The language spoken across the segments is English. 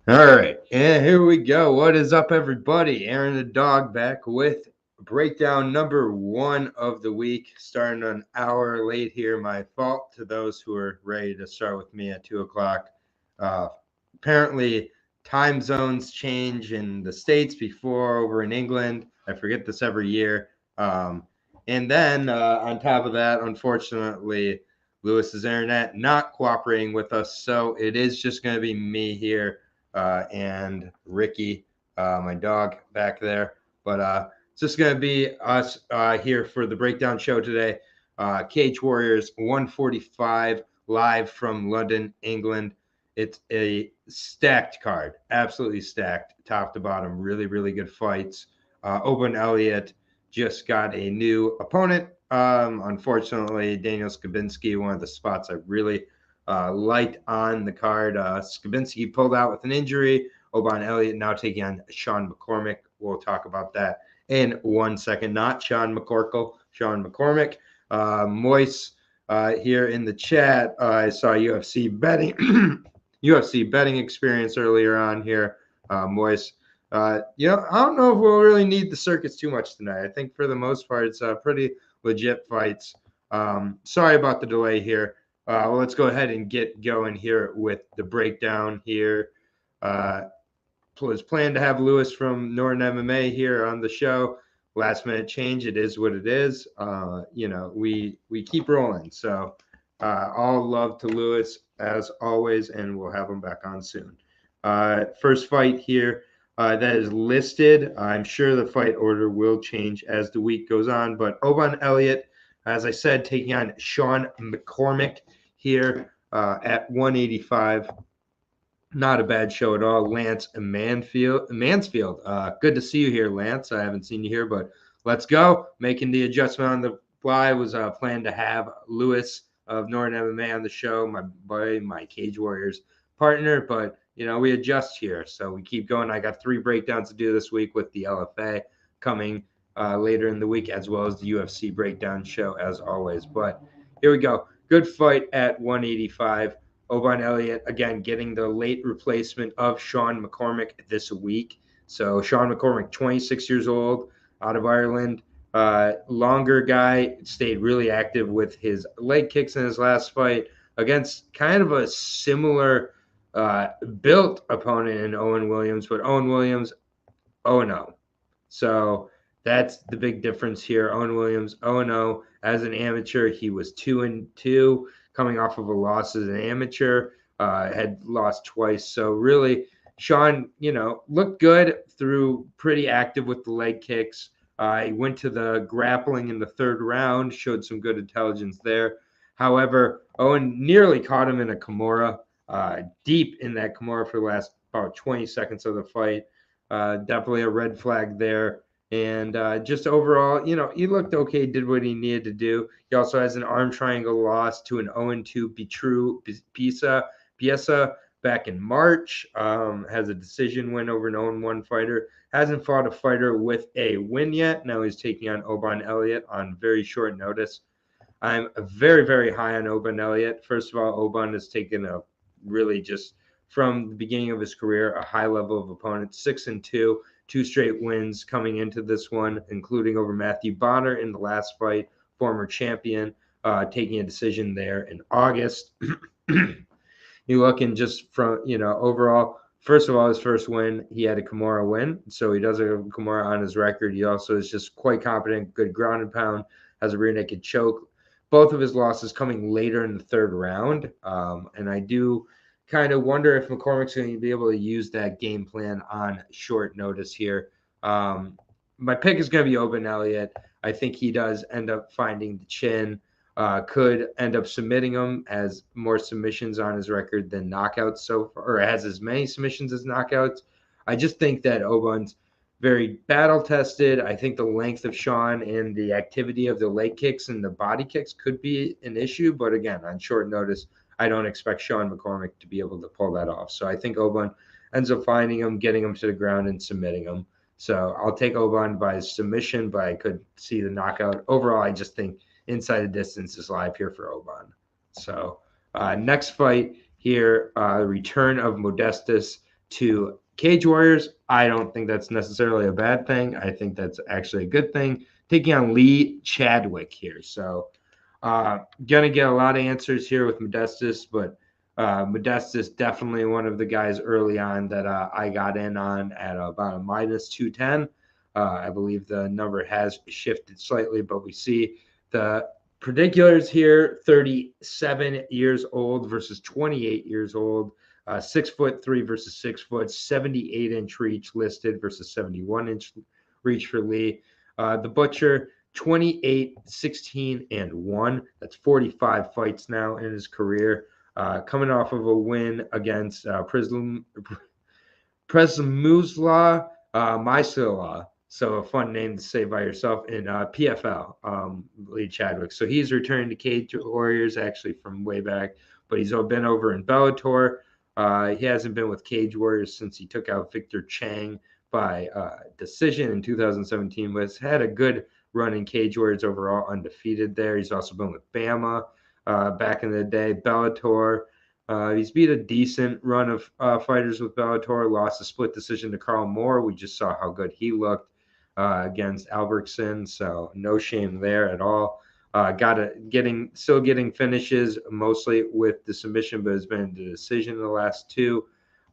All right, and here we go. What is up, everybody? Aaron the dog back with breakdown number one of the week, starting an hour late here. My fault to those who are ready to start with me at 2 o'clock. Uh, Apparently, time zones change in the States before over in England. I forget this every year. And then on top of that, unfortunately, Lewis's internet not cooperating with us. So it is just going to be me here and Ricky, my dog back there. But it's just going to be us here for the breakdown show today. Cage Warriors 145 live from London, England. It's a stacked card, absolutely stacked, top to bottom. Really, really good fights. Owen Elliott just got a new opponent. Unfortunately, Daniel Skabinski, one of the spots I really liked on the card. Skabinski pulled out with an injury. Oban Elliott now taking on Sean McCormick. We'll talk about that in 1 second. Not Sean McCorkle, Sean McCormick. Moise here in the chat. I saw UFC betting, UFC betting experience earlier on here. Moise. I don't know if we'll really need the circuits too much tonight. I think for the most part, it's pretty legit fights. Sorry about the delay here. Well, let's go ahead and get going here with the breakdown here. Was planned to have Lewis from Norton MMA here on the show. Last minute change. It is what it is. We keep rolling. So all love to Lewis as always, and we'll have him back on soon. First fight here that is listed. I'm sure the fight order will change as the week goes on, but Oban Elliott, as I said, taking on Sean McCormick here at 185. Not a bad show at all. Lance Mansfield. Good to see you here, Lance. I haven't seen you here, but let's go. Making the adjustment on the fly. Was planned to have Lewis of Norton MMA on the show, my boy, my Cage Warriors partner, but we adjust here, so we keep going. I got 3 breakdowns to do this week with the LFA coming later in the week, as well as the UFC breakdown show, as always. But here we go. Good fight at 185. Oban Elliott, again, getting the late replacement of Sean McCormick this week. So Sean McCormick, 26 years old, out of Ireland. Longer guy, stayed really active with his leg kicks in his last fight against kind of a similar built opponent in Owen Williams, but Owen Williams, 0-0. So that's the big difference here. Owen Williams, 0-0. As an amateur, he was 2-2, coming off of a loss as an amateur. Had lost twice. So really, Sean, looked good through pretty active with the leg kicks. He went to the grappling in the 3rd round, showed some good intelligence there. However, Owen nearly caught him in a Kimura, deep in that Kimura for the last about 20 seconds of the fight. Definitely a red flag there. And just overall, he looked okay, did what he needed to do. He also has an arm triangle loss to an 0-2 Piesa back in March. Has a decision win over an 0-1 fighter. Hasn't fought a fighter with a win yet. Now he's taking on Oban Elliott on very short notice. I'm very, very high on Oban Elliott. First of all, Oban has taken a really just from the beginning of his career, a high level of opponent, 6-2, 2 straight wins coming into this one, including over Matthew Bonner in the last fight, former champion, taking a decision there in August. You looking just from, overall, first of all, his first win, he had a Kimura win. So he does have a Kimura on his record. He also is just quite competent, good ground and pound, has a rear naked choke. Both of his losses coming later in the 3rd round. And I do kind of wonder if McCormick's going to be able to use that game plan on short notice here. My pick is going to be Oban Elliott. I think he does end up finding the chin. Could end up submitting him, as more submissions on his record than knockouts so far, or has as many submissions as knockouts. I just think that Oban's very battle tested. I think the length of Sean and the activity of the leg kicks and the body kicks could be an issue, but again, on short notice, I don't expect Sean McCormick to be able to pull that off. So I think Oban ends up finding him, getting him to the ground, and submitting him. So I'll take Oban by submission, but I could see the knockout. Overall, I just think inside the distance is live here for Oban. So next fight here, return of Modestus to Cage Warriors. I don't think that's necessarily a bad thing. I think that's actually a good thing. Taking on Lee Chadwick here. So gonna get a lot of answers here with Modestus, but Modestus definitely one of the guys early on that I got in on at about a minus 210. I believe the number has shifted slightly, but we see the particulars here: 37 years old versus 28 years old. 6'3" versus 6 foot, 78-inch reach listed versus 71-inch reach for Lee. The Butcher, 28, 16, and 1. That's 45 fights now in his career. Coming off of a win against Presmuzla Mysila. So a fun name to say by yourself in PFL, Lee Chadwick. So he's returning to Cage Warriors actually from way back, but he's been over in Bellator. He hasn't been with Cage Warriors since he took out Victor Chang by decision in 2017, but has had a good run in Cage Warriors overall, undefeated there. He's also been with Bama back in the day, Bellator. He's beat a decent run of fighters with Bellator, lost a split decision to Carl Moore. We just saw how good he looked against Albertson, so no shame there at all. Still getting finishes mostly with the submission, but has been the decision in the last two.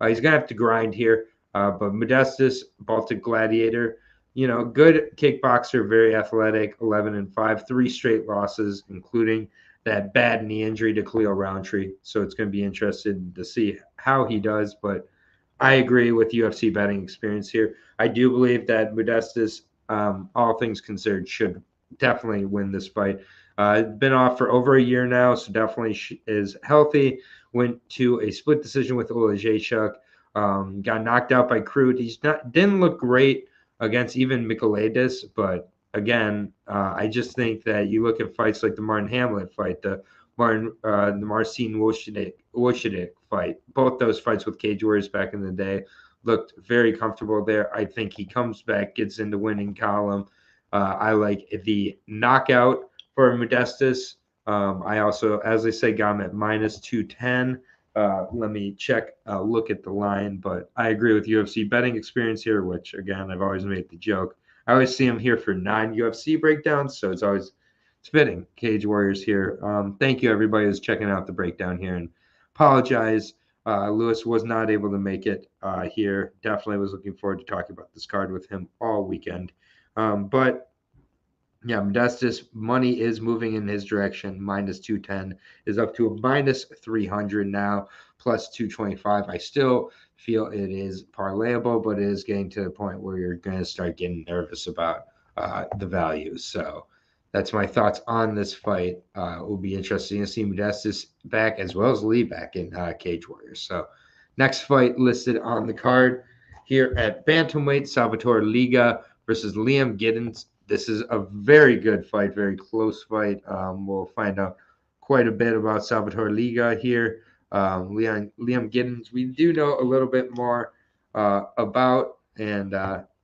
He's gonna have to grind here, but Modestus, Baltic Gladiator, good kickboxer, very athletic, 11-5, 3 straight losses, including that bad knee injury to Khalil Roundtree. So it's going to be interesting to see how he does. But I agree with UFC betting experience here. I do believe that Modestus, all things considered, should definitely win this fight. Been off for over a year now, so definitely is healthy. Went to a split decision with Olajaychuk. Got knocked out by Crute. Didn't look great against even Michailidis, but again, I just think that you look at fights like the Martin Hamlet fight, the Marcin Wojciech fight. Both those fights with Cage Warriors back in the day looked very comfortable there. I think he comes back, gets into winning column. I like the knockout for Modestus. I also, as I say, got him at minus 210. Let me look at the line, but I agree with UFC betting experience here, which again, I've always made the joke. I always see him here for non-UFC breakdowns, so it's always fitting. Cage Warriors here. Thank you, everybody who's checking out the breakdown here, and apologize. Lewis was not able to make it here. Definitely was looking forward to talking about this card with him all weekend. But yeah, Modestus, money is moving in his direction. Minus 210 is up to a minus 300 now, plus 225. I still feel it is parlayable, but it is getting to the point where you're going to start getting nervous about the values. So that's my thoughts on this fight. It will be interesting to see Modestus back as well as Lee back in Cage Warriors. So next fight listed on the card here at Bantamweight, Salvatore Liga versus Liam Giddens. This is a very good fight, very close fight. We'll find out quite a bit about Salvatore Liga here. Liam Giddens, we do know a little bit more about, and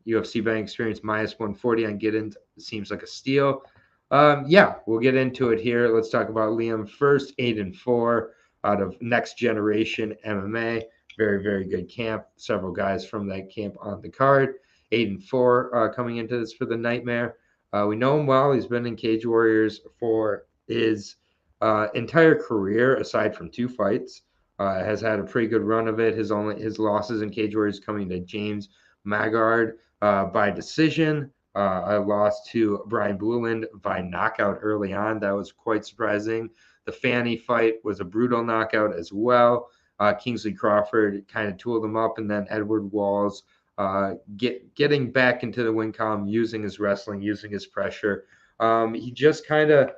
UFC betting experience minus 140 on Giddens seems like a steal. Yeah, we'll get into it here. Let's talk about Liam first. 8-4 out of Next Generation MMA. Very, very good camp. Several guys from that camp on the card. 8-4 coming into this for the Nightmare. We know him well. He's been in Cage Warriors for his entire career, aside from 2 fights. Has had a pretty good run of it. His losses in Cage Warriors coming to James Magard by decision. I lost to Brian Blueland by knockout early on. That was quite surprising. The Fanny fight was a brutal knockout as well. Kingsley Crawford kind of tooled him up, and then Edward Walls getting back into the win column, using his wrestling, using his pressure. He just kind of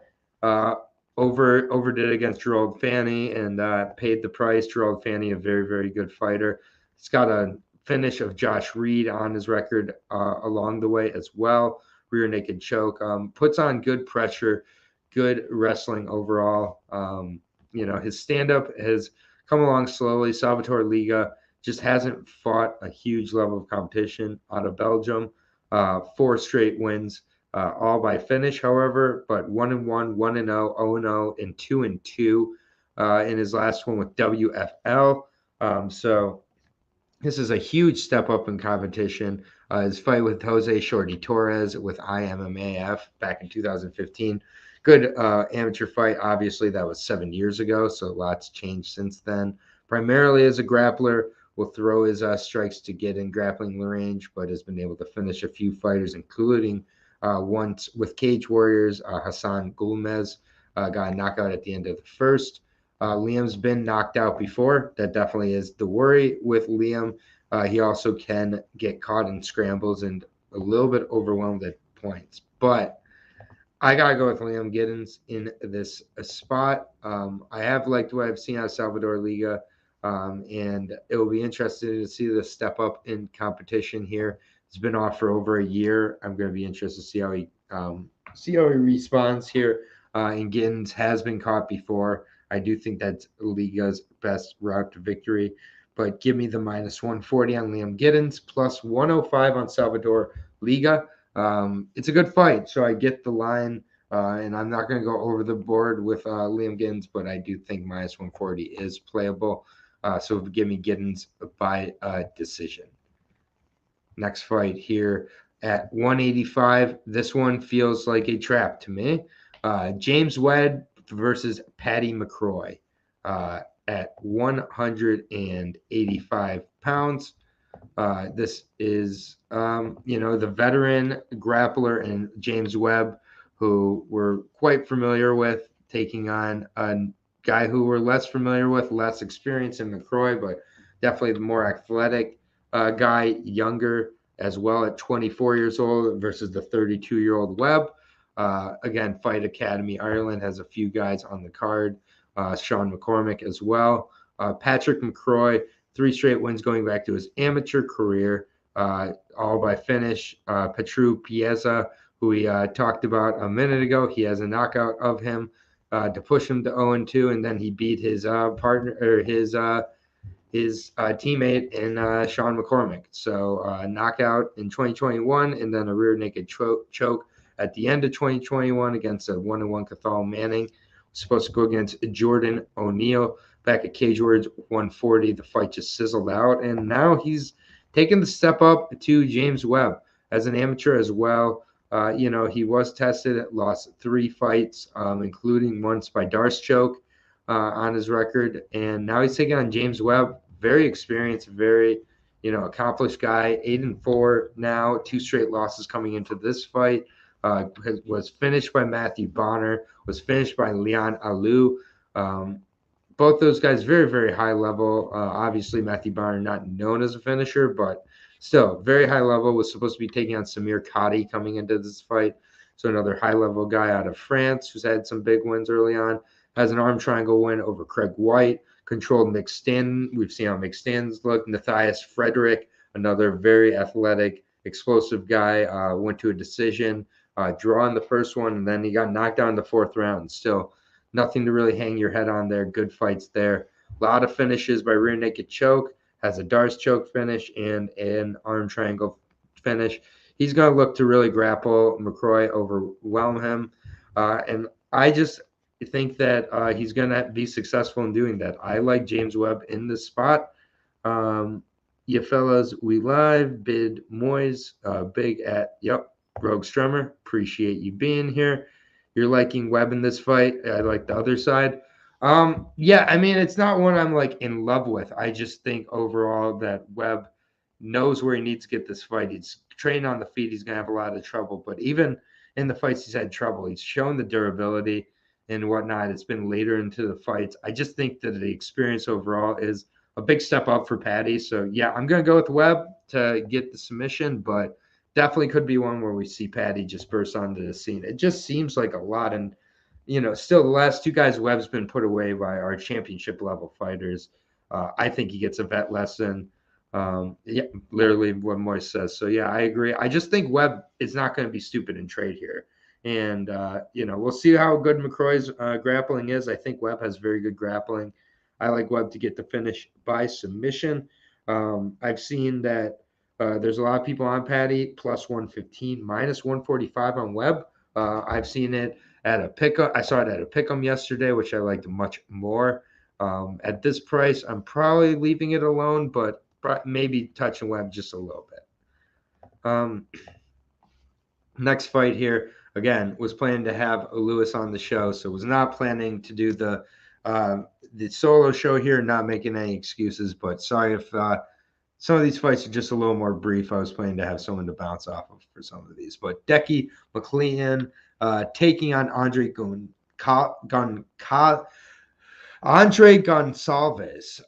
overdid against Gerald Fanny and paid the price. Gerald Fanny, a very, very good fighter. He's got a finish of Josh Reed on his record along the way as well. Rear naked choke. Puts on good pressure, good wrestling overall. His stand-up has come along slowly. Salvatore Liga just hasn't fought a huge level of competition out of Belgium. 4 straight wins, all by finish, however, but 1-1, 1-0, 0-0, and 2-2 in his last one with WFL. So This is a huge step up in competition. His fight with Jose Shorty Torres with IMMAF back in 2015. Good amateur fight. Obviously, that was 7 years ago, so lots changed since then. Primarily as a grappler, will throw his strikes to get in grappling range, but has been able to finish a few fighters, including once with Cage Warriors. Hassan Gulmez got a knockout at the end of the first. Liam's been knocked out before. That definitely is the worry with Liam. He also can get caught in scrambles and a little bit overwhelmed at points. But I got to go with Liam Giddens in this spot. I have liked what I've seen out of Salvador Liga, and it will be interesting to see the step up in competition here. It's been off for over a year. I'm going to be interested to see how he responds here. And Giddens has been caught before. I do think that's Liga's best route to victory. But give me the minus 140 on Liam Giddens, plus 105 on Salvador Liga. It's a good fight, so I get the line, and I'm not going to go over the board with Liam Giddens, but I do think minus 140 is playable. So give me Giddens by decision. Next fight here at 185. This one feels like a trap to me. James Webb versus Paddy McCroy at 185 pounds. This is, the veteran grappler and James Webb, who we're quite familiar with, taking on a guy who we're less familiar with, less experience in McCroy, but definitely the more athletic guy, younger as well at 24 years old versus the 32-year-old Webb. Again, Fight Academy Ireland has a few guys on the card. Sean McCormick as well. Patrick McCroy, 3 straight wins going back to his amateur career, all by finish. Petru Pieza, who we talked about a minute ago, he has a knockout of him to push him to 0-2, and then he beat his partner or his teammate in Sean McCormick. So knockout in 2021, and then a rear naked choke at the end of 2021 against a 1-1 Cathal Manning. Supposed to go against Jordan O'Neill back at Cage Warriors 140. The fight just sizzled out, and now he's taken the step up to James Webb as an amateur as well. He was tested, lost 3 fights, including once by Darce choke on his record, and now he's taking on James Webb, very experienced, very accomplished guy. 8-4 now, 2 straight losses coming into this fight. Was finished by Matthew Bonner, was finished by Leon Alou. Both those guys very, very high level. Obviously, Matthew Bonner not known as a finisher, but still very high level. Was supposed to be taking on Samir Kadi coming into this fight. So another high level guy out of France who's had some big wins early on. Has an arm triangle win over Craig White. Controlled Mick Stanton. We've seen how Mick Stanton's looked. Matthias Frederick, another very athletic, explosive guy, went to a decision. Draw in the first one, and then he got knocked out in the 4th round. Still, nothing to really hang your head on there. Good fights there. A lot of finishes by rear naked choke. Has a Darce choke finish and an arm triangle finish. He's going to look to really grapple McCroy, overwhelm him. And I just think that he's going to be successful in doing that. I like James Webb in this spot. You fellas, we live. Bid Moyes, big at, Rogue Strummer, appreciate you being here. You're liking Webb in this fight. I like the other side. It's not one I'm like in love with. I just think overall that Webb knows where he needs to get this fight. He's trained on the feet. He's going to have a lot of trouble. But even in the fights he's had trouble, he's shown the durability and whatnot. It's been later into the fights. I just think that the experience overall is a big step up for Paddy. So, I'm going to go with Webb to get the submission, but definitely could be one where we see Paddy just burst onto the scene. It just seems like a lot. And, still the last 2 guys Webb's been put away by our championship level fighters. I think he gets a vet lesson. Literally what Moyes says. So, I agree. I just think Webb is not going to be stupid in trade here. And, we'll see how good McCroy's grappling is. I think Webb has very good grappling. I like Webb to get the finish by submission. I've seen that there's a lot of people on Paddy, plus 115, minus 145 on Webb. I've seen it at a pick'em. I saw it at a pick'em yesterday, which I liked much more. At this price, I'm probably leaving it alone, but maybe touching Webb just a little bit. Next fight here, again, was planning to have Lewis on the show, so was not planning to do the solo show here, not making any excuses, but sorry if some of these fights are just a little more brief. I was planning to have someone to bounce off of for some of these. But Decky McLean taking on Andre Gonçalves,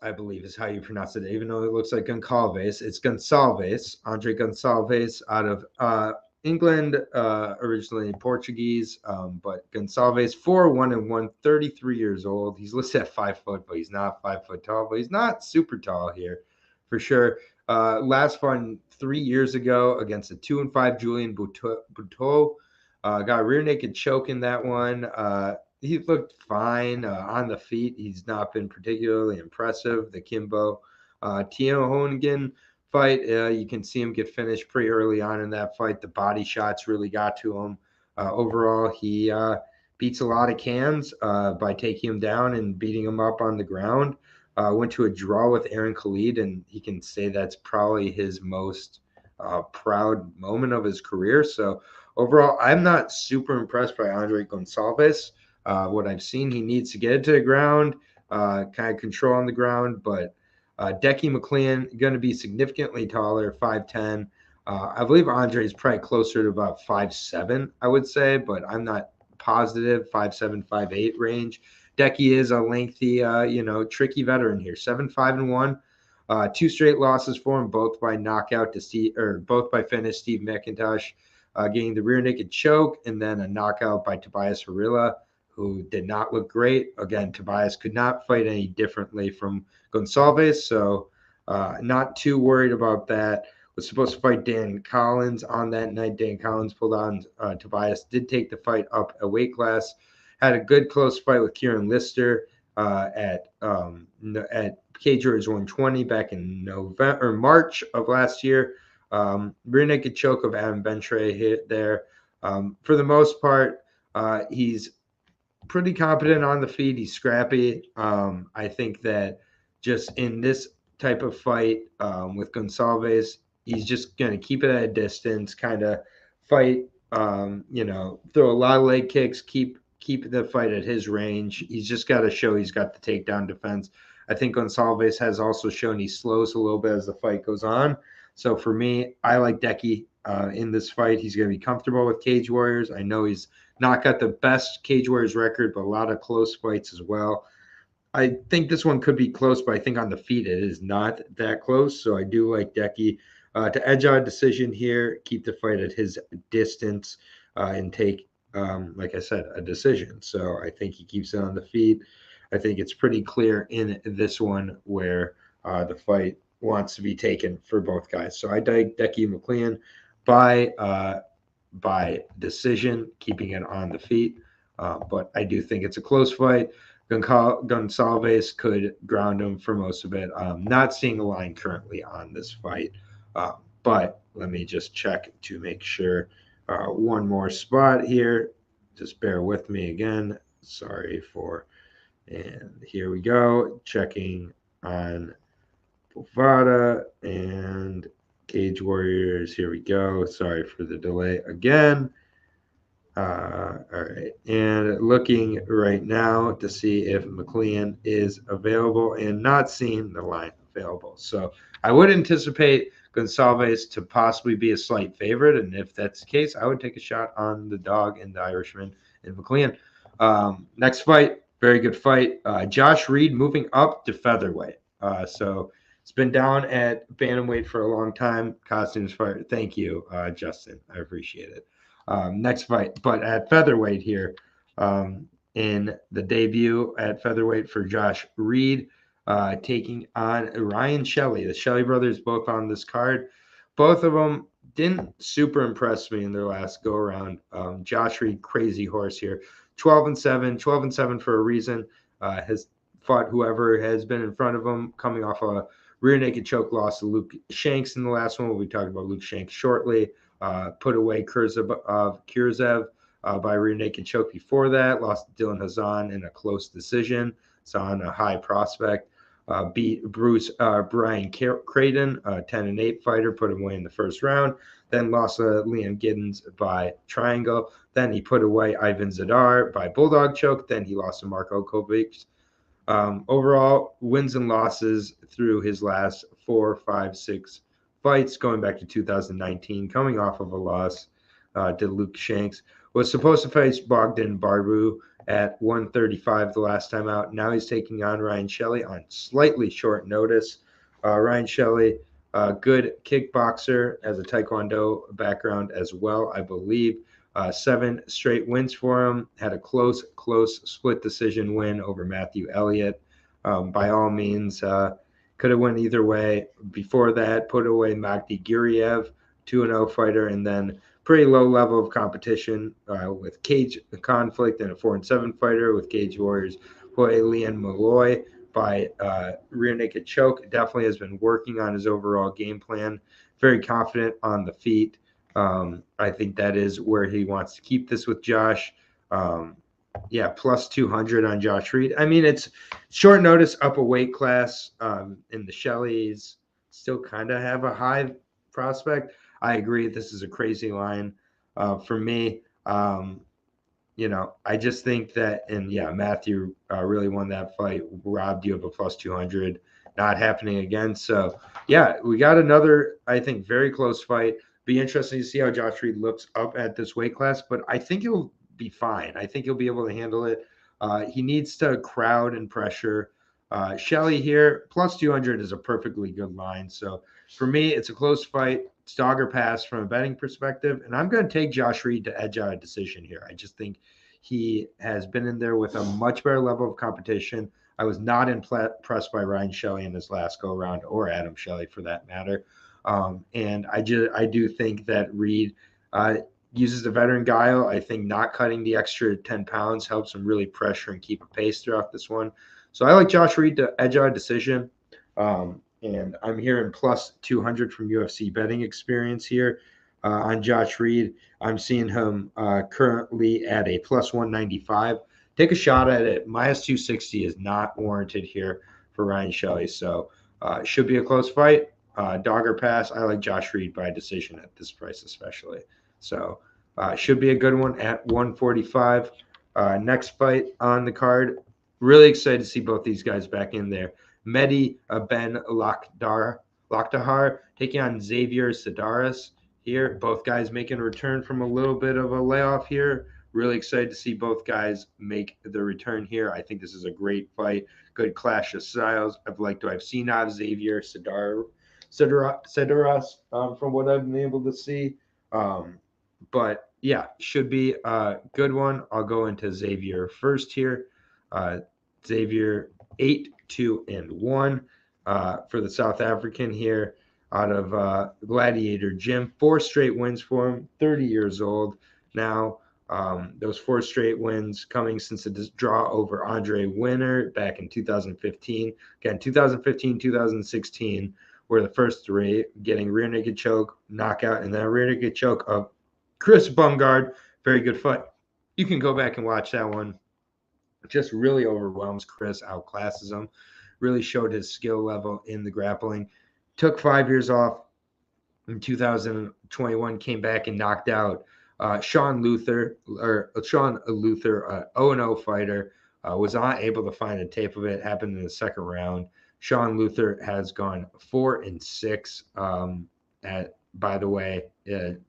I believe is how you pronounce it, even though it looks like Goncalves. It's Gonçalves, Andre Gonçalves out of England, originally Portuguese, but Gonçalves, 4-1-1, 33 years old. He's listed at 5 foot, but he's not 5 foot tall, but he's not super tall here for sure. Last fought 3 years ago against a 2-5 Julian Buteau. Got a rear naked choke in that one. He looked fine on the feet. He's not been particularly impressive. The Kimbo Tiohongan fight, you can see him get finished pretty early on in that fight. The body shots really got to him. Overall, he beats a lot of cans by taking him down and beating him up on the ground. Went to a draw with Aaron Khalid, and he can say that's probably his most proud moment of his career. So overall, I'm not super impressed by Andre Gonçalves. What I've seen, he needs to get it to the ground, kind of control on the ground, but Decky McLean going to be significantly taller, 5'10". I believe Andre is probably closer to about 5'7", I would say, but I'm not positive, 5'7", 5'8" range. Decky is a lengthy, tricky veteran here, 7-5-1. 2 straight losses for him, both by knockout both by finish. Steve McIntosh getting the rear naked choke, and then a knockout by Tobias Harila, who did not look great. Again, Tobias could not fight any differently from Gonçalves, so not too worried about that. Was supposed to fight Dan Collins on that night. Dan Collins pulled on. Tobias did take the fight up a weight class. Had a good close fight with Kieran Lister at Cage Warriors 120 back in March of last year. Rear naked choke of Adam Bentray hit there. For the most part, he's pretty competent on the feet. He's scrappy. I think that just in this type of fight with Gonçalves, he's just going to keep it at a distance, kind of fight, throw a lot of leg kicks, keep the fight at his range. He's just got to show he's got the takedown defense. I think Gonçalves has also shown he slows a little bit as the fight goes on. So for me, I like Decky in this fight. He's going to be comfortable with Cage Warriors. I know he's not got the best Cage Warriors record, but a lot of close fights as well. I think this one could be close, but I think on the feet it is not that close. So I do like Decky to edge out a decision here, keep the fight at his distance, and take, like I said, a decision. So I think he keeps it on the feet. I think it's pretty clear in this one where the fight wants to be taken for both guys. So I like Decky McLean by decision, keeping it on the feet. But I do think it's a close fight. Gonçalves could ground him for most of it. Not seeing a line currently on this fight, but let me just check to make sure. One more spot here. Just bear with me again. And here we go. Checking on Bovada and Cage Warriors. Here we go. Sorry for the delay again. All right. And looking right now to see if McLean is available and not seeing the line available. So I would anticipate Gonçalves to possibly be a slight favorite. And if that's the case, I would take a shot on the dog and the Irishman and McLean. Next fight, very good fight. Josh Reed moving up to featherweight. So it's been down at bantamweight for a long time. Costumes fight. Thank you, Justin. I appreciate it. Next fight, but at featherweight here, in the debut at featherweight for Josh Reed, taking on Ryan Shelley. The Shelley brothers both on this card. Both of them didn't super impress me in their last go around. Josh Reed, crazy horse here, 12-7 for a reason. Has fought whoever has been in front of him, coming off a rear naked choke loss to Luke Shanks in the last one. We'll be talking about Luke Shanks shortly. Put away Kurzev by rear naked choke before that. Lost to Dylan Hazan in a close decision. So on a high prospect. beat Brian Creighton, a 10-8 fighter, put him away in the first round. Then lost to Liam Giddens by triangle. Then he put away Ivan Zadar by bulldog choke. Then he lost to Marko Kovic. Overall, wins and losses through his last 4, 5, 6 fights, going back to 2019, coming off of a loss to Luke Shanks. Was supposed to face Bogdan Barbu at 135 the last time out. Now he's taking on Ryan Shelley on slightly short notice. Ryan Shelley, good kickboxer, has a Taekwondo background as well, I believe. 7 straight wins for him. Had a close split decision win over Matthew Elliott. By all means, could have went either way. Before that, put away Magdi Guriev, 2-0 fighter, and then pretty low level of competition with cage conflict and a 4-7 fighter with Cage Warriors. Put Leon Malloy by rear naked choke. Definitely has been working on his overall game plan. Very confident on the feet. I think that is where he wants to keep this with Josh. Plus 200 on Josh Reed. I mean, it's short notice, up a weight class. In the Shelleys still kind of have a high prospect. I agree. This is a crazy line for me. I just think that, Matthew really won that fight, robbed you of a plus 200. Not happening again. So, we got another, I think, very close fight. Be interesting to see how Josh Reed looks up at this weight class, but I think he'll be fine. I think he'll be able to handle it. He needs to crowd and pressure. Shelley here, plus 200 is a perfectly good line. So for me, it's a close fight. It's dog or pass from a betting perspective, and I'm going to take Josh Reed to edge out a decision here. I just think he has been in there with a much better level of competition. I was not impressed by Ryan Shelley in his last go-around, or Adam Shelley for that matter. And I do think that Reed uses the veteran guile. I think not cutting the extra 10 pounds helps him really pressure and keep a pace throughout this one. So I like Josh Reed to edge out a decision. And I'm hearing plus 200 from UFC betting experience here on Josh Reed. I'm seeing him currently at a plus 195. Take a shot at it. Minus 260 is not warranted here for Ryan Shelley. So it should be a close fight. Dog or pass. I like Josh Reed by decision at this price especially. So should be a good one at 145. Next fight on the card. Really excited to see both these guys back in there. Mehdi Ben Lakhdar taking on Xavier Sidaris here. Both guys making a return from a little bit of a layoff here. Really excited to see both guys make the return here. I think this is a great fight. Good clash of styles. I've seen out of Xavier Sidaris from what I've been able to see. But should be a good one. I'll go into Xavier first here. Xavier 8-2-1 for the South African here out of Gladiator Gym. 4 straight wins for him. 30 years old now. Those 4 straight wins coming since the draw over Andre Winner back in 2015. Again, 2015, 2016 were the first 3, getting rear naked choke, knockout, and then a rear naked choke of Chris Bumgard. Very good fight. You can go back and watch that one. Just really overwhelms Chris, outclasses him, really showed his skill level in the grappling. Took 5 years off in 2021, came back and knocked out Sean Luther, 0-0 fighter. Was not able to find a tape of it. Happened in the second round. Sean Luther has gone 4-6 by the way,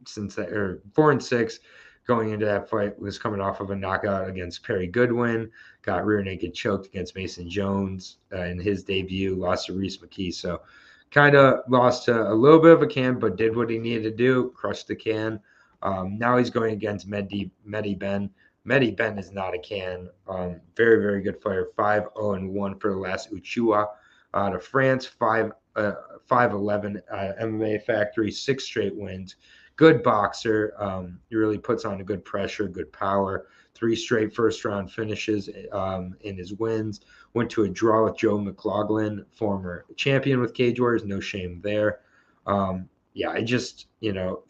since that, or 4-6 going into that fight, was coming off of a knockout against Perry Goodwin, got rear naked choked against Mason Jones in his debut, lost to Reese McKee. So kind of lost to a little bit of a can, but did what he needed to do, crushed the can. Now he's going against Mehdi Ben. Mehdi Ben is not a can. Very, very good fighter. 5-0-1 for the last Uchua out of France. 5'11" MMA Factory, 6 straight wins. Good boxer. He really puts on a good pressure, good power. 3 straight first-round finishes in his wins. Went to a draw with Joe McLaughlin, former champion with Cage Warriors. No shame there. I just,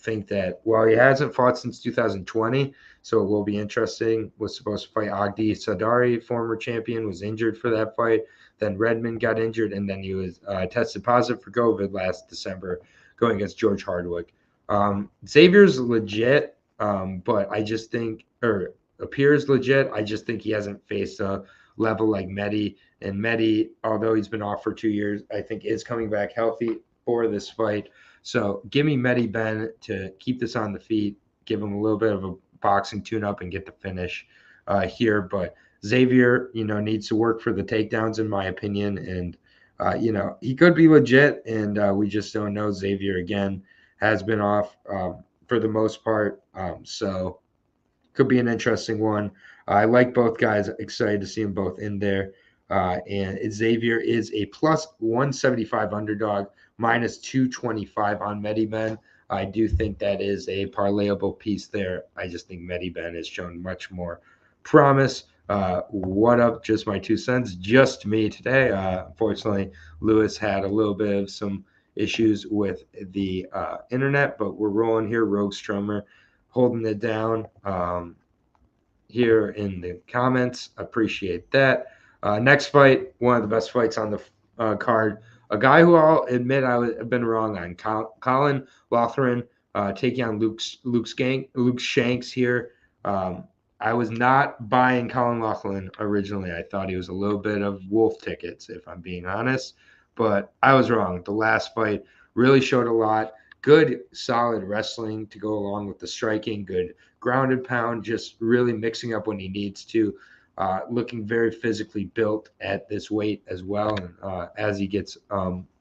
think that while he hasn't fought since 2020, so it will be interesting. Was supposed to fight Agdi Sadari, former champion, was injured for that fight. Then Redmond got injured, and then he was tested positive for COVID last December going against George Hardwick. Xavier's legit, but I just think, or appears legit. I just think he hasn't faced a level like Medi. And Medi, although he's been off for 2 years, I think is coming back healthy for this fight. So give me Medi Ben to keep this on the feet, give him a little bit of a boxing tune-up and get the finish here. But Xavier, needs to work for the takedowns, in my opinion. And, he could be legit, and we just don't know. Xavier, again, has been off for the most part. So could be an interesting one. I like both guys. Excited to see them both in there. And Xavier is a plus 175 underdog, minus 225 on MediBen. I do think that is a parlayable piece there. I just think MediBen has shown much more promise. What up? Just my 2 cents. Just me today. Unfortunately, Lewis had a little bit of some issues with the internet, but we're rolling here. Rogue Stromer holding it down here in the comments. Appreciate that. Next fight, one of the best fights on the card. A guy who I'll admit I've been wrong on. Colin Lothran taking on Luke Shanks here. I was not buying Colin Loughlin originally. I thought he was a little bit of wolf tickets, if I'm being honest. But I was wrong. The last fight really showed a lot. Good, solid wrestling to go along with the striking. Good grounded pound, just really mixing up when he needs to. Looking very physically built at this weight as well. And as he gets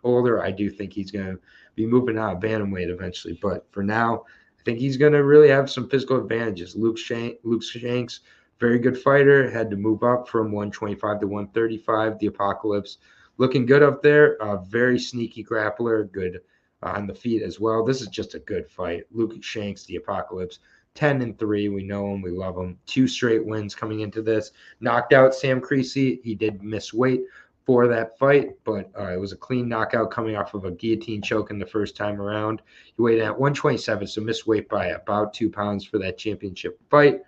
older, I do think he's going to be moving out of bantamweight eventually. But for now, I think he's going to really have some physical advantages. Luke Shanks, very good fighter, had to move up from 125 to 135. The Apocalypse looking good up there. Very sneaky grappler, good on the feet as well. This is just a good fight. Luke Shanks, the Apocalypse, 10-3. We know him. We love him. 2 straight wins coming into this. Knocked out Sam Creasy. He did miss weight for that fight, but it was a clean knockout coming off of a guillotine choke in the first time around. He weighed in at 127, so missed weight by about 2 pounds for that championship fight.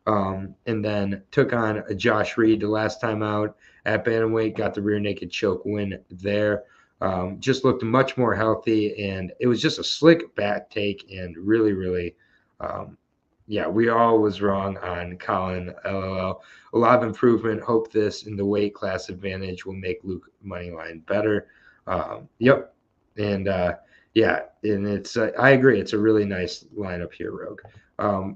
And then took on Josh Reed the last time out at bantamweight, got the rear naked choke win there. Just looked much more healthy, and it was just a slick back take and really, really we all was wrong on Colin, LOL. A lot of improvement. Hope this in the weight class advantage will make Luke moneyline better. Yep. And and it's I agree. It's a really nice lineup here, Rogue.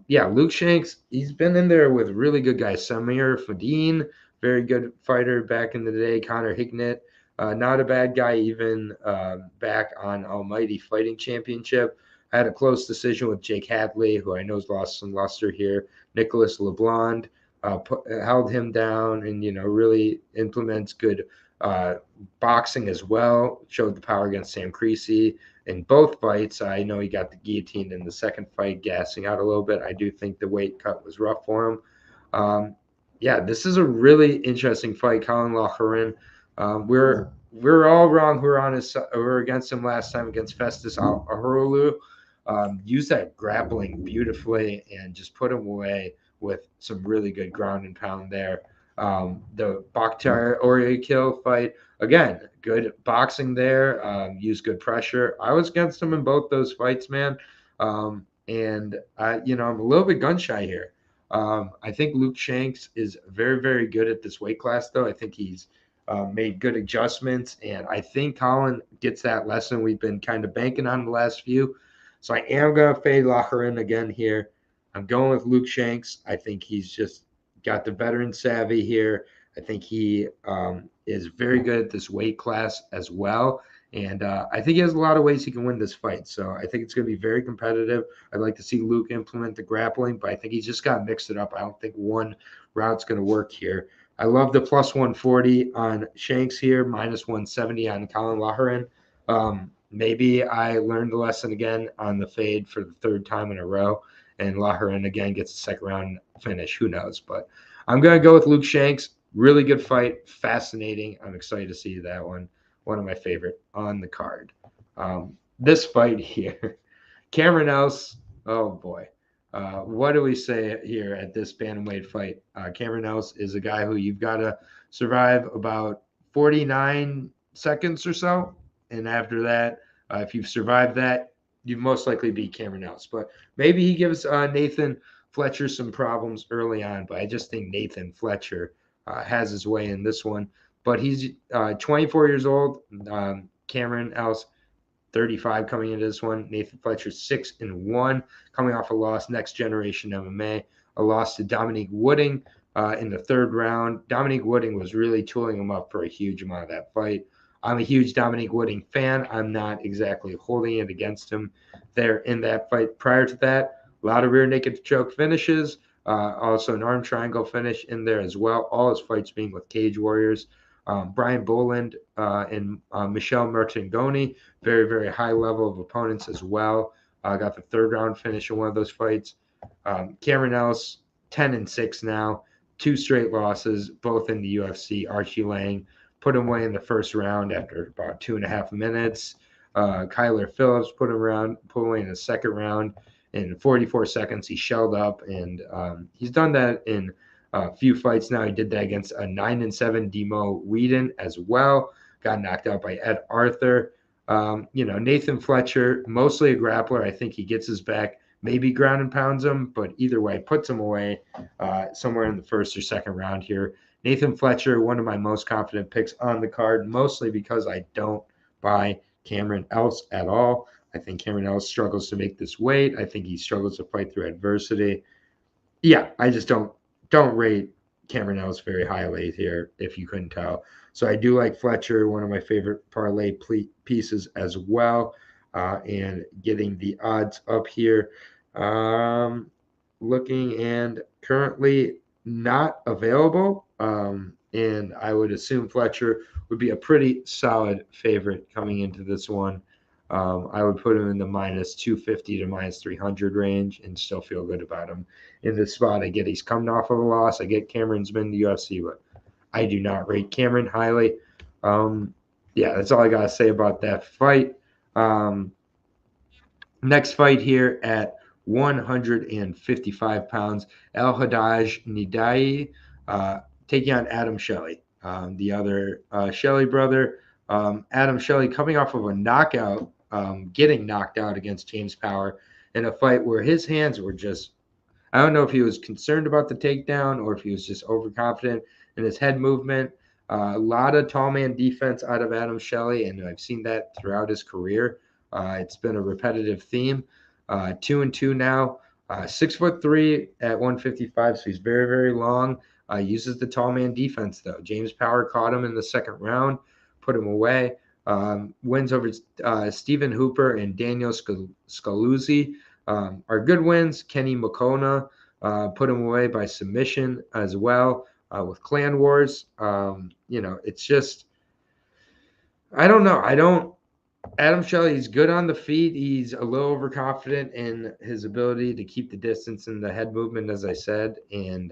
Luke Shanks, he's been in there with really good guys. Samir Fadine, very good fighter back in the day. Connor Hignett, not a bad guy, even back on Almighty Fighting Championship. I had a close decision with Jake Hadley, who I know has lost some luster here. Nicholas LeBlanc held him down and, really implements good boxing as well. Showed the power against Sam Creasy in both fights. I know he got the guillotine in the second fight, gassing out a little bit. I do think the weight cut was rough for him. This is a really interesting fight. Colin Loughlin. We're all wrong. We're against him last time against Festus Ahurulu. Used that grappling beautifully and just put him away with some really good ground and pound there. The Bakhtar Oriakil fight, again, good boxing there. Used good pressure. I was against him in both those fights, man. I'm a little bit gun shy here. I think Luke Shanks is very, very good at this weight class, though. I think he's made good adjustments, and I think Colin gets that lesson we've been kind of banking on the last few. So I am going to fade Loughlin again here. I'm going with Luke Shanks. I think he's just got the veteran savvy here. I think he is very good at this weight class as well. And I think he has a lot of ways he can win this fight. So I think it's going to be very competitive. I'd like to see Luke implement the grappling, but I think he's just got to mix it up. I don't think one route's going to work here. I love the plus 140 on Shanks here, minus 170 on Colin Loughlin. Maybe I learned the lesson again on the fade for the 3rd time in a row, and Loughlin again gets a second round finish. Who knows? But I'm going to go with Luke Shanks. Really good fight. Fascinating. I'm excited to see that one. One of my favorite on the card. This fight here, Cameron Else. Oh, boy. What do we say here at this bantamweight fight? Cameron Else is a guy who you've got to survive about 49 seconds or so. And after that, if you've survived that, you'd most likely beat Cameron Else. But maybe he gives Nathan Fletcher some problems early on. But I just think Nathan Fletcher has his way in this one. But he's 24 years old. Cameron Else 35 coming into this one. Nathan Fletcher 6-1, coming off a loss. Next Generation MMA, a loss to Dominique Wooding in the third round. Dominique Wooding was really tooling him up for a huge amount of that fight. I'm a huge Dominique Wooding fan. I'm not exactly holding it against him there in that fight. Prior to that, a lot of rear naked choke finishes. Also an arm triangle finish in there as well. All his fights being with Cage Warriors. Brian Boland and Michelle Martingoni, very, very high level of opponents as well. Got the third round finish in one of those fights. Cameron Else, 10-6 now, 2 straight losses, both in the UFC. Archie Lang put him away in the first round after about 2.5 minutes. Kyler Phillips put him away in the second round. In 44 seconds, he shelled up, and he's done that in a few fights now. He did that against a 9-7 Demo Whedon as well. Got knocked out by Ed Arthur. Nathan Fletcher, mostly a grappler. I think he gets his back, maybe ground and pounds him, but either way, puts him away somewhere in the first or second round here. Nathan Fletcher, one of my most confident picks on the card, mostly because I don't buy Cameron Else at all. I think Cameron Else struggles to make this weight. I think he struggles to fight through adversity. Yeah, I just don't rate Cameron Else very highly here, if you couldn't tell. So I do like Fletcher, one of my favorite parlay pieces as well, and getting the odds up here. Looking and currently not available, and I would assume Fletcher would be a pretty solid favorite coming into this one. I would put him in the minus 250 to minus 300 range and still feel good about him in this spot. I get he's coming off of a loss. I get Cameron's been in the UFC, but I do not rate Cameron highly. That's all I got to say about that fight. Next fight here at 155 pounds, El Haddaj Nidai taking on Adam Shelley, the other Shelley brother. Adam Shelley coming off of a knockout, getting knocked out against James Power in a fight where his hands were just, I don't know if he was concerned about the takedown or if he was just overconfident in his head movement. A lot of tall man defense out of Adam Shelley, and I've seen that throughout his career. It's been a repetitive theme. 2-2 now. 6'3" at 155, so he's very, very long. Uses the tall man defense, though. James Power caught him in the second round, put him away. Wins over Stephen Hooper and Daniel Scaluzzi are good wins. Kenny Makona put him away by submission as well with Clan Wars. It's just, I don't know. Adam Shelley, he's good on the feet. He's a little overconfident in his ability to keep the distance and the head movement, as I said. And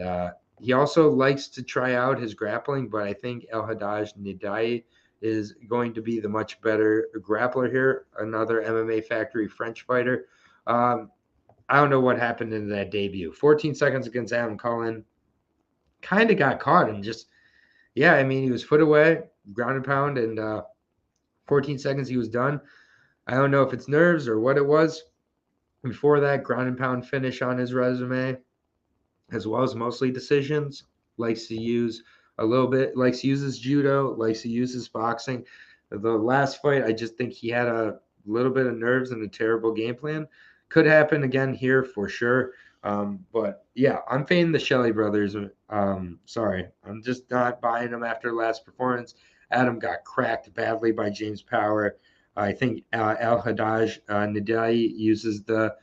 he also likes to try out his grappling, but I think El Haddaj Nidai is going to be the much better grappler here. Another MMA Factory French fighter. I don't know what happened in that debut. 14 seconds against Adam Cullen. Kind of got caught and just, he was put away, ground and pound, and 14 seconds he was done. I don't know if it's nerves or what it was. Before that, ground and pound finish on his resume, as well as mostly decisions. Likes to use his judo, likes to use his boxing. The last fight, I just think he had a little bit of nerves and a terrible game plan. Could happen again here for sure. But yeah, I'm fading the Shelley brothers. Sorry, I'm just not buying them after last performance. Adam got cracked badly by James Power. I think El Haddaj Nidai uses the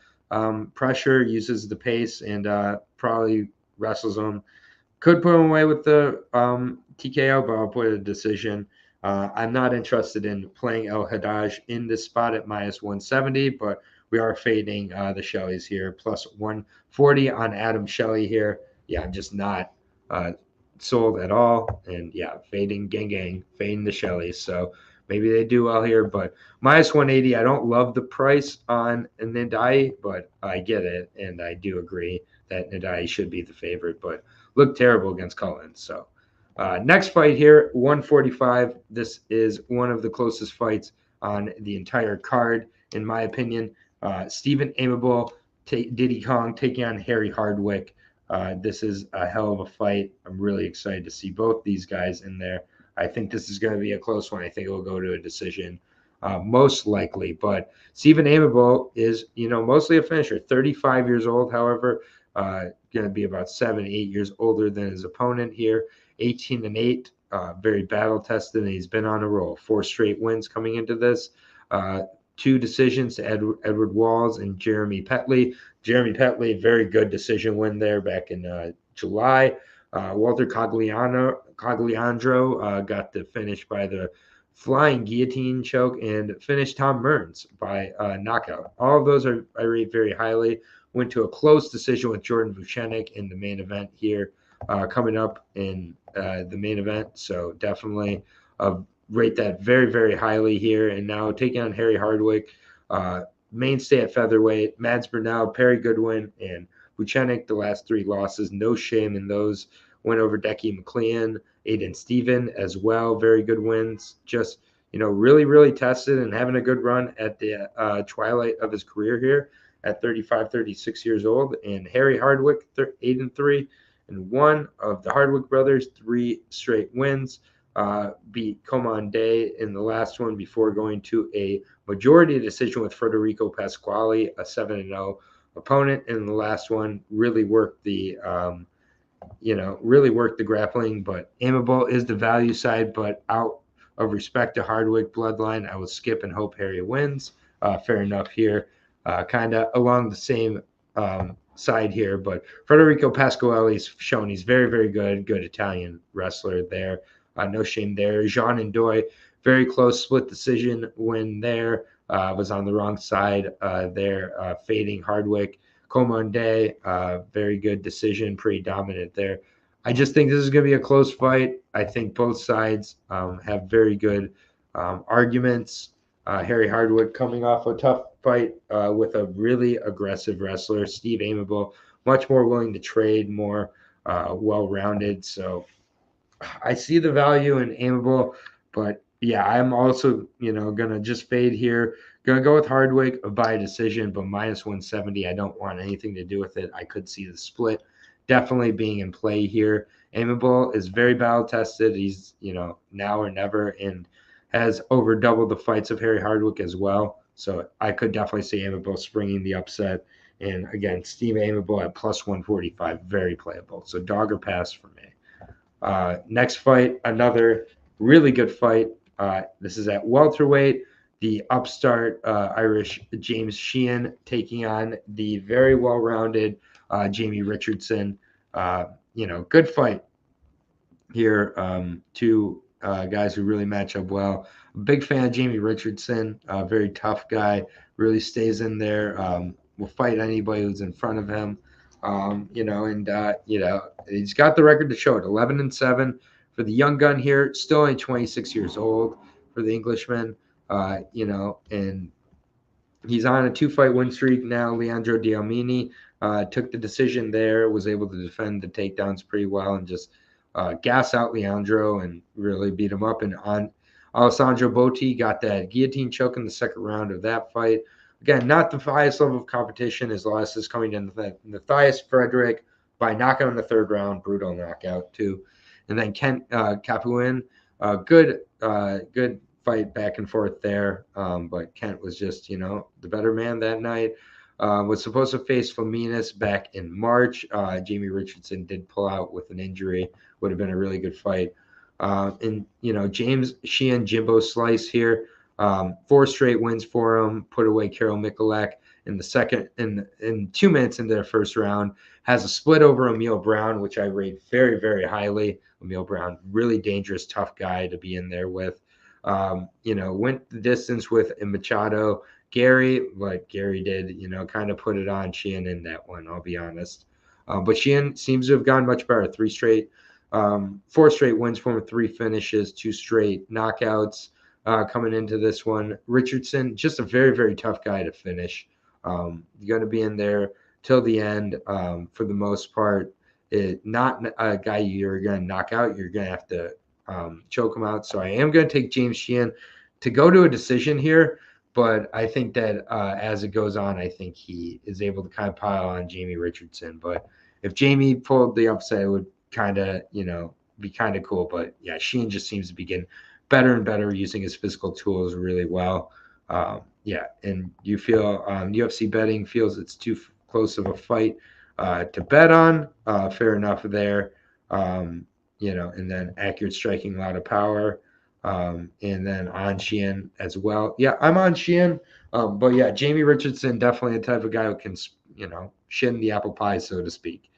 pressure, uses the pace, and probably wrestles him. Could put him away with the TKO, but I'll put a decision. I'm not interested in playing El Haddaj in this spot at minus 170, but we are fading the Shelleys here. Plus 140 on Adam Shelley here. Yeah, I'm just not sold at all. And yeah, fading the Shelleys. So maybe they do well here, but minus 180, I don't love the price on Nidai, but I get it. And I do agree that Nidai should be the favorite, but looked terrible against Cullen. So Next fight here, 145. This is one of the closest fights on the entire card, in my opinion. Stephen Amable, Diddy Kong taking on Harry Hardwick. This is a hell of a fight. I'm really excited to see both these guys in there. I think this is going to be a close one. I think it will go to a decision, most likely. But Stephen Amable is, mostly a finisher. 35 years old, however, going to be about 7, 8 years older than his opponent here. 18-8, very battle tested, and he's been on a roll. 4 straight wins coming into this. 2 decisions to Edward Walls and Jeremy Petley. Jeremy Petley, very good decision win there back in July. Walter Cogliandro got the finish by the flying guillotine choke and finished Tom Mearns by knockout. All of those I rate very highly. Went to a close decision with Jordan Vucenic in the main event here, coming up in the main event. So definitely rate that very, very highly here. And now taking on Harry Hardwick, mainstay at featherweight, Mads Burnell, Perry Goodwin, and Vucenic, the last 3 losses. No shame in those. Went over Decky McLean, Aiden Steven as well. Very good wins. Just, really, really tested and having a good run at the twilight of his career here at 35, 36 years old. And Harry Hardwick, 8-3, and one of the Hardwick brothers, 3 straight wins. Beat Coman Day in the last one before going to a majority decision with Federico Pasquale, a 7-0 opponent in the last one. Really worked the grappling, but Amable is the value side, but out of respect to Hardwick bloodline, I will skip and hope Harry wins. Fair enough here. Kind of along the same side here, but Federico Pasquale's shown he's very, very good Italian wrestler there. No shame there. Jean Ndoye, very close split decision win there. Was on the wrong side there, fading Hardwick. Coman Day, very good decision, pretty dominant there. I just think this is going to be a close fight. I think both sides have very good arguments. Harry Hardwick coming off a tough fight with a really aggressive wrestler. Steve Amable, much more willing to trade, more well-rounded. So I see the value in Amable, but yeah, I'm also, going to just fade here. Going to go with Hardwick by decision, but minus 170. I don't want anything to do with it. I could see the split definitely being in play here. Amable is very battle tested. He's, now or never, and has over doubled the fights of Harry Hardwick as well. So I could definitely see Amable springing the upset. And again, Steve Amable at plus 145, very playable. So dog or pass for me. Next fight, another really good fight. This is at welterweight. The upstart Irish James Sheehan taking on the very well-rounded Jamie Richardson. Good fight here. Two guys who really match up well. Big fan of Jamie Richardson. Very tough guy. Really stays in there. Will fight anybody who's in front of him. He's got the record to show it. 11-7 for the young gun here. Still only 26 years old for the Englishman. And he's on a 2-fight win streak now. Leandro Diamini took the decision there, was able to defend the takedowns pretty well and just gas out Leandro and really beat him up. And on Alessandro Botti got that guillotine choke in the second round of that fight. Again, not the highest level of competition. His loss is coming in Matthias Frederick by knockout in the third round, brutal knockout too. And then Kent Capuin, good fight back and forth there. But Kent was just, the better man that night. Was supposed to face Faminas back in March. Jamie Richardson did pull out with an injury. Would have been a really good fight. James Sheehan, Jimbo Slice here. 4 straight wins for him. Put away Carol Michalek in the second, in 2 minutes into their first round. Has a split over Emil Brown, which I rate very, very highly. Emil Brown, really dangerous, tough guy to be in there with. Went the distance with Machado. Gary, but Gary did, kind of put it on Sheehan in that one, I'll be honest. But Sheehan seems to have gone much better. 4 straight wins for him, 3 finishes, 2 straight knockouts coming into this one. Richardson, just a very, very tough guy to finish. You're going to be in there till the end for the most part. not a guy you're going to knock out. You're going to have to choke him out. So I am going to take James Sheehan to go to a decision here. But I think that as it goes on, I think he is able to kind of pile on Jamie Richardson. But if Jamie pulled the upset, it would kind of, be kind of cool. But yeah, Sheehan just seems to be getting better and better using his physical tools really well. Yeah, and you feel UFC betting feels it's too close of a fight to bet on. Fair enough there. And then accurate striking, a lot of power. And then on Sheehan as well. Yeah, I'm on Sheehan. But yeah, Jamie Richardson, definitely the type of guy who can, shin the apple pie, so to speak.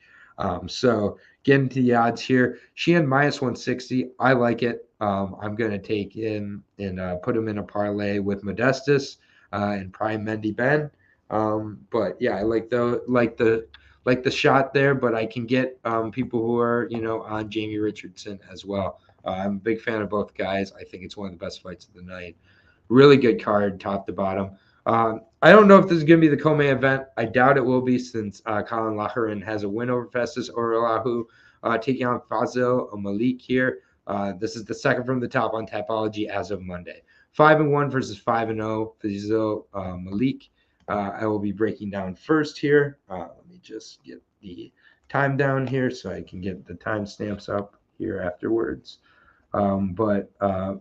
So getting to the odds here, Sheehan minus 160. I like it. I'm going to take him and put him in a parlay with Modestus and Prime Mendy Ben. But yeah, I like the shot there, but I can get people who are on Jamie Richardson as well. I'm a big fan of both guys. I think it's one of the best fights of the night. Really good card, top to bottom. I don't know if this is going to be the co-main event. I doubt it will be since Colin Lacharan has a win over Festus Oralahu, taking on Fazil Malik here. This is the second from the top on Tapology as of Monday. 5-1 versus 5-0. Fazil Malik. I will be breaking down first here. Let me just get the time down here so I can get the timestamps up here afterwards. But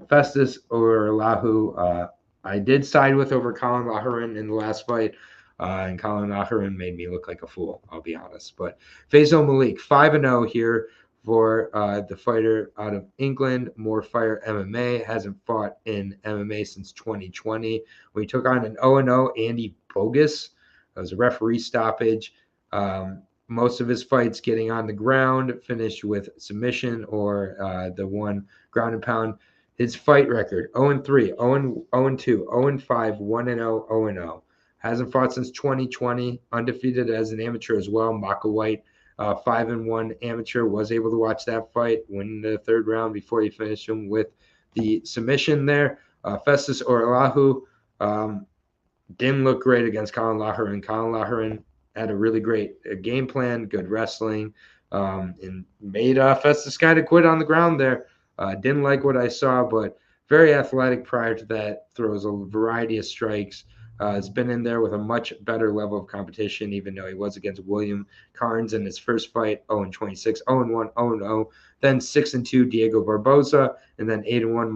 Festus Oralahu, I did side with over Colin Lacharan in the last fight, and Colin Lacharan made me look like a fool, I'll be honest. But Fazil Malik, 5-0 here for the fighter out of England, More Fire MMA, hasn't fought in MMA since 2020. When he took on an 0-0 Andy Bogus, it was a referee stoppage. Most of his fights getting on the ground, finished with submission or the one ground and pound. His fight record, 0-3, 0-2, 0-5, 1-0, 0-0. Hasn't fought since 2020, undefeated as an amateur as well. Maka White, 5-1 amateur, was able to watch that fight, win the third round before he finished him with the submission there. Festus Oralahu didn't look great against Colin Lacharan. Colin Lacharan had a really great game plan, good wrestling, and made Festus kind of quit on the ground there. Didn't like what I saw, but very athletic prior to that. Throws a variety of strikes. Has been in there with a much better level of competition, even though he was against William Carnes in his first fight, 0-26, 0-1, 0-0, then 6-2 Diego Barboza, and then 8-1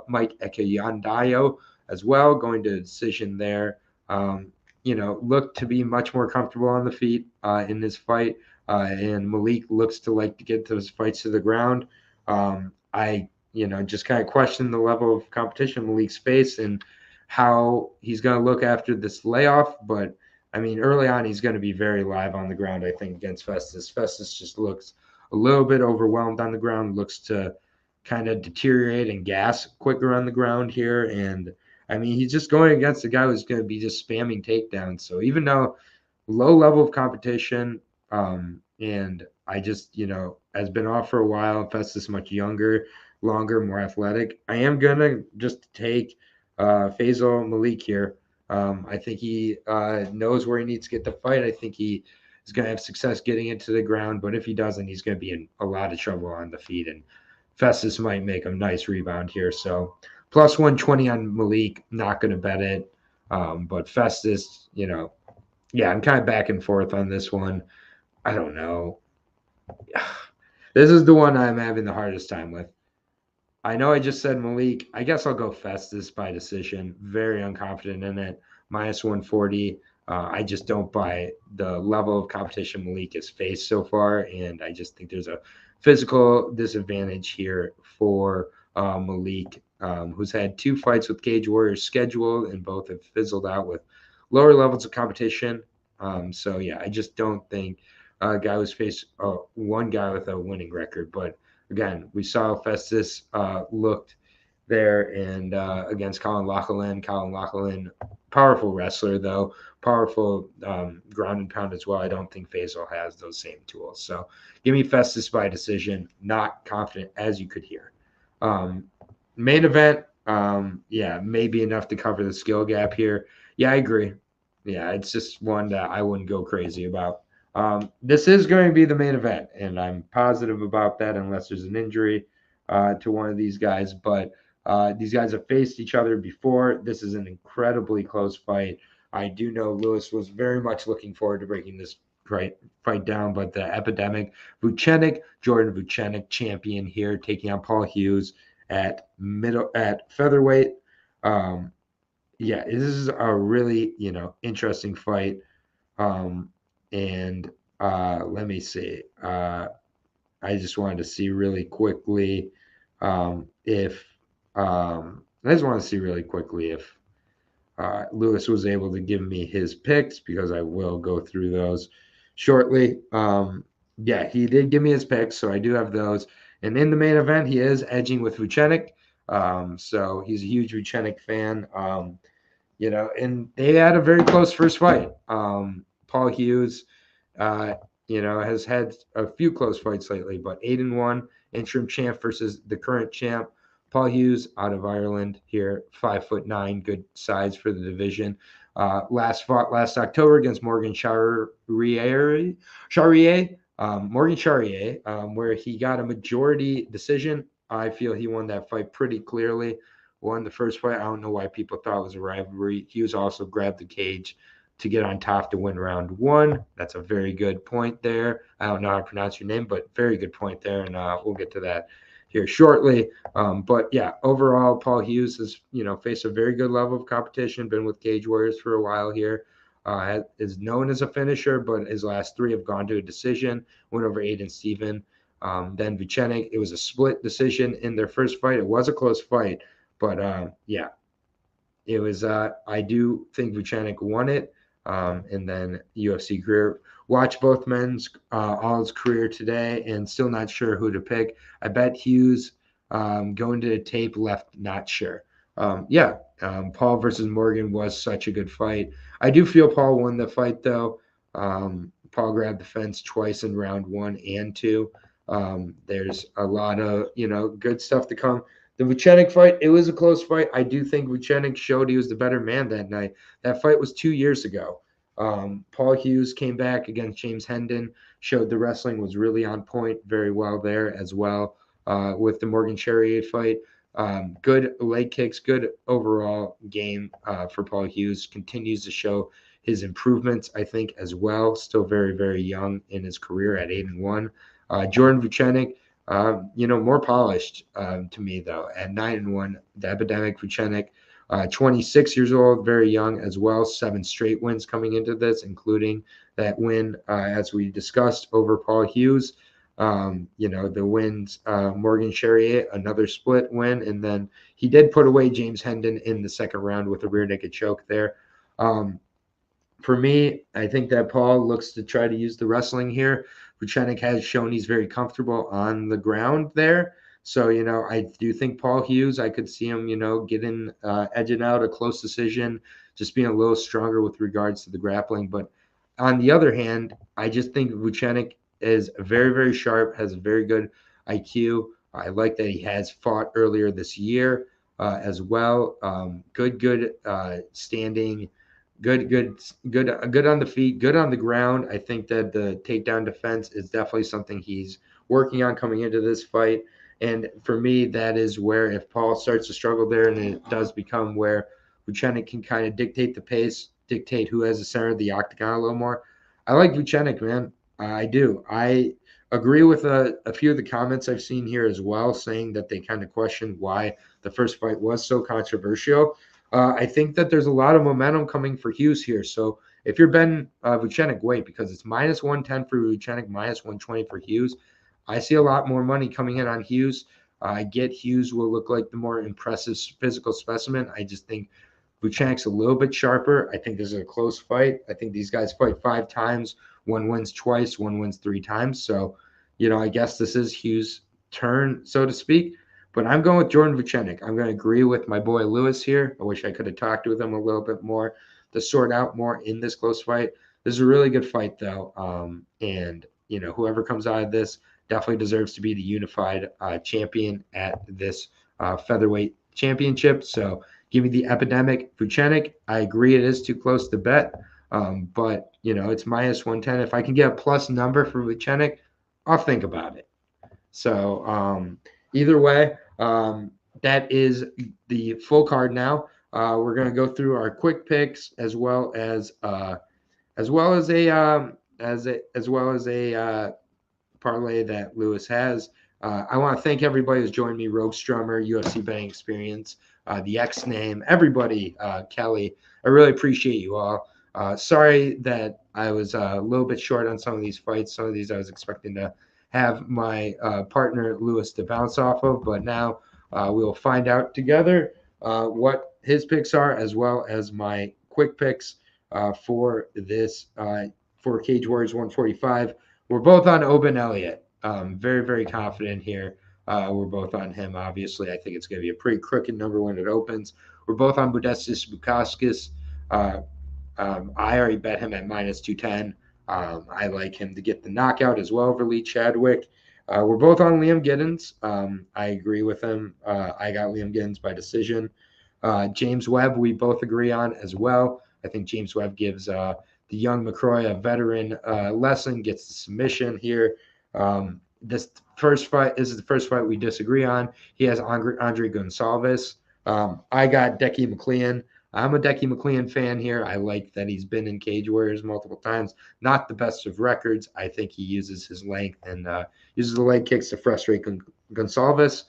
Mike Ekeyandayo as well, going to a decision there. Looked to be much more comfortable on the feet in this fight, and Malik looks to like to get those fights to the ground. I just kind of question the level of competition Malik's faced and how he's going to look after this layoff. But, I mean, early on, he's going to be very live on the ground, I think, against Festus. Festus just looks a little bit overwhelmed on the ground, looks to kind of deteriorate and gas quicker on the ground here. And, I mean, he's just going against a guy who's going to be just spamming takedowns. So even though low level of competition, and I just, has been off for a while, Festus much younger, longer, more athletic, I am going to just take Fazil Malik here. I think he knows where he needs to get the fight. I think he is going to have success getting into the ground, but if he doesn't, he's going to be in a lot of trouble on the feet, and Festus might make a nice rebound here. So plus 120 on Malik, not going to bet it. But Festus, I'm kind of back and forth on this one. I don't know. This is the one I'm having the hardest time with. I know I just said Malik. I guess I'll go Festus by decision. Very unconfident in it. Minus 140. I just don't buy the level of competition Malik has faced so far, and I just think there's a physical disadvantage here for Malik, who's had 2 fights with Cage Warriors scheduled, and both have fizzled out with lower levels of competition. So, yeah, I just don't think a guy who's faced one guy with a winning record. But, again, we saw Festus looked there and against Colin Lacharan. Colin Lacharan, powerful wrestler, though. Powerful ground and pound as well. I don't think Fazil has those same tools. So give me Festus by decision. Not confident, as you could hear. Main event, maybe enough to cover the skill gap here. Yeah, I agree. Yeah, it's just one that I wouldn't go crazy about. This is going to be the main event, and I'm positive about that unless there's an injury to one of these guys. But these guys have faced each other before. This is an incredibly close fight. I do know Lewis was very much looking forward to breaking this fight down, but the Epidemic Jordan Vucenic, champion here, taking on Paul Hughes at featherweight. Yeah, this is a really interesting fight. Um, and let me see. I just wanted to see really quickly if I just want to see really quickly if Lewis was able to give me his picks, because I will go through those shortly. Yeah, he did give me his picks, so I do have those. And in the main event, he is edging with Vucenic. So he's a huge Vucenic fan. And they had a very close first fight. Paul Hughes, uh, has had a few close fights lately, but 8-1 interim champ versus the current champ. Paul Hughes out of Ireland here, 5'9", good size for the division. Fought last October against Morgan Charrier, Morgan Charrier, where he got a majority decision. I feel he won that fight pretty clearly. Won the first fight. I don't know why people thought it was a rivalry. Hughes also grabbed the cage to get on top to win round one. That's a very good point there. I don't know how to pronounce your name, but very good point there, and we'll get to that here shortly. But yeah, overall, Paul Hughes has faced a very good level of competition. Been with Cage Warriors for a while here. Is known as a finisher, but his last three have gone to a decision. Went over Aiden Steven. Then Vucenic, it was a split decision in their first fight. It was a close fight, but yeah, it was. I do think Vucenic won it. And then UFC career. Watch both men's all his career today, and still not sure who to pick. I bet Hughes going to the tape left not sure. Paul versus Morgan was such a good fight. I do feel Paul won the fight though. Paul grabbed the fence twice in round 1 and 2. There's a lot of good stuff to come. The Vucenic fight, it was a close fight. I do think Vucenic showed he was the better man that night. That fight was 2 years ago. Paul Hughes came back against James Hendon, showed the wrestling was really on point, very well there as well. With the Morgan Charrier fight, good leg kicks, good overall game for Paul Hughes. Continues to show his improvements, I think, as well. Still very, very young in his career at 8-1. Jordan Vucenic, more polished to me, though. At 9-1, the Epidemic Vucenic, 26 years old, very young as well. 7 straight wins coming into this, including that win, as we discussed, over Paul Hughes. The wins, Morgan Charrier, another split win, and then he did put away James Hendon in the second round with a rear naked choke there. For me, I think that Paul looks to try to use the wrestling here. Vucenic has shown he's very comfortable on the ground there. So, I do think Paul Hughes, I could see him, edging out a close decision, just being a little stronger with regards to the grappling. But on the other hand, I just think Vucenic is very, very sharp, has a very good IQ. I like that he has fought earlier this year as well. Good standing. Good on the feet, good on the ground. I think that the takedown defense is definitely something he's working on coming into this fight. And for me, that is where if Paul starts to struggle there, and it does become where Vucenic can kind of dictate the pace, dictate who has the center of the octagon a little more. I like Vucenic, man. I do. I agree with a few of the comments I've seen here as well, saying that they kind of question why the first fight was so controversial. I think that there's a lot of momentum coming for Hughes here. So if you're Ben Vucenic, wait, because it's minus 110 for Vucenic, minus 120 for Hughes. I see a lot more money coming in on Hughes. I get Hughes will look like the more impressive physical specimen. I just think Vucenic's a little bit sharper. I think this is a close fight. I think these guys fight 5 times. One wins twice, one wins 3 times. So, I guess this is Hughes' turn, so to speak. But I'm going with Jordan Vucenic. I'm going to agree with my boy Lewis here. I wish I could have talked with him a little bit more to sort out more in this close fight. This is a really good fight, though. And whoever comes out of this definitely deserves to be the unified champion at this featherweight championship. So give me the Epidemic Vucenic. I agree it is too close to bet. But, it's minus 110. If I can get a plus number for Vucenic, I'll think about it. So either way, that is the full card now. We're going to go through our quick picks as well as a parlay that Lewis has. I want to thank everybody who's joined me: Rogue Strummer, UFC Betting Experience, the X Name, everybody, Kelly. I really appreciate you all. Sorry that I was a little bit short on some of these fights. Some of these I was expecting to have my partner Lewis to bounce off of, but now we'll find out together what his picks are, as well as my quick picks for this for Cage Warriors 145. We're both on Oben Elliott. Very, very confident here. We're both on him, obviously. I think it's going to be a pretty crooked number when it opens. We're both on Modestas Bukauskas. I already bet him at minus 210. I like him to get the knockout as well over Lee Chadwick. We're both on Liam Giddens. I agree with him. I got Liam Giddens by decision. James Webb, we both agree on as well. I think James Webb gives the young McCroy a veteran lesson, gets the submission here. This is the first fight we disagree on. He has Andre Gonçalves. I got Decky McLean. I'm a Decky McLean fan here. I like that he's been in Cage Warriors multiple times. Not the best of records. I think he uses his length and uses the leg kicks to frustrate Gonçalves.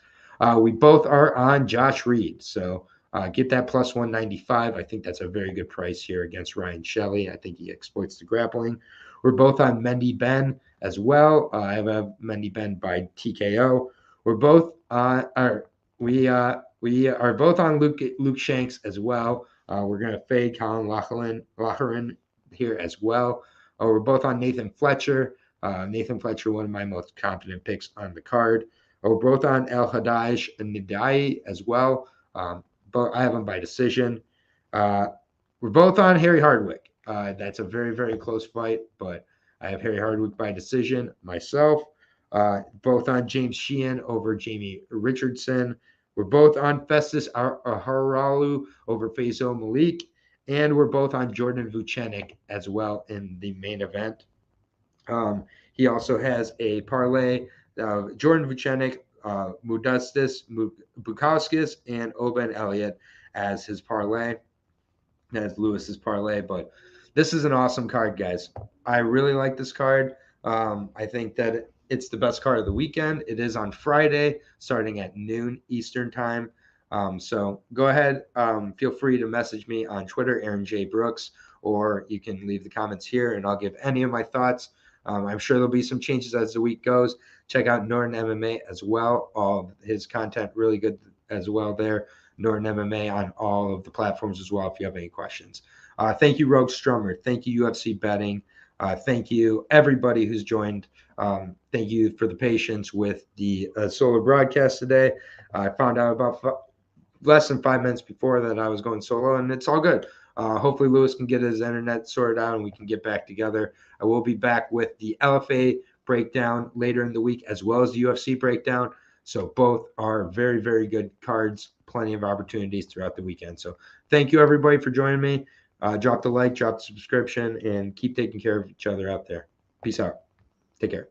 We both are on Josh Reed. So get that plus 195. I think that's a very good price here against Ryan Shelley. I think he exploits the grappling. We're both on Mendy Ben as well. I have a Mendy Ben by TKO. We're both we are both on Luke Shanks as well. We're going to fade Colin Loughlin here as well. We're both on Nathan Fletcher. Nathan Fletcher, one of my most confident picks on the card. We're both on El Hadaj and Nidai as well. But I have him by decision. We're both on Harry Hardwick. That's a very, very close fight, but I have Harry Hardwick by decision myself. Both on James Sheehan over Jamie Richardson. We're both on Festus Haralu over Faizo Malik. And we're both on Jordan Vucenic as well in the main event. He also has a parlay. Jordan Vucenic, Modestas Bukauskas, and Oben Elliott as his parlay. As Lewis's parlay. But this is an awesome card, guys. I really like this card. I think that it's the best card of the weekend. It is on Friday, starting at noon Eastern time. So go ahead. Feel free to message me on Twitter, Aaron J. Brooks, or you can leave the comments here, and I'll give any of my thoughts. I'm sure there'll be some changes as the week goes. Check out Norton MMA as well. All of his content really good as well there. Norton MMA on all of the platforms as well if you have any questions. Thank you, Rogue Strummer. Thank you, UFC Betting. Thank you, everybody who's joined. Thank you for the patience with the solo broadcast today. I found out about less than 5 minutes before that I was going solo, and it's all good. Hopefully Lewis can get his internet sorted out and we can get back together. I will be back with the LFA breakdown later in the week as well as the UFC breakdown. So both are very, very good cards. Plenty of opportunities throughout the weekend. So thank you, everybody, for joining me. Drop the like, drop the subscription, and keep taking care of each other out there. Peace out. Take care.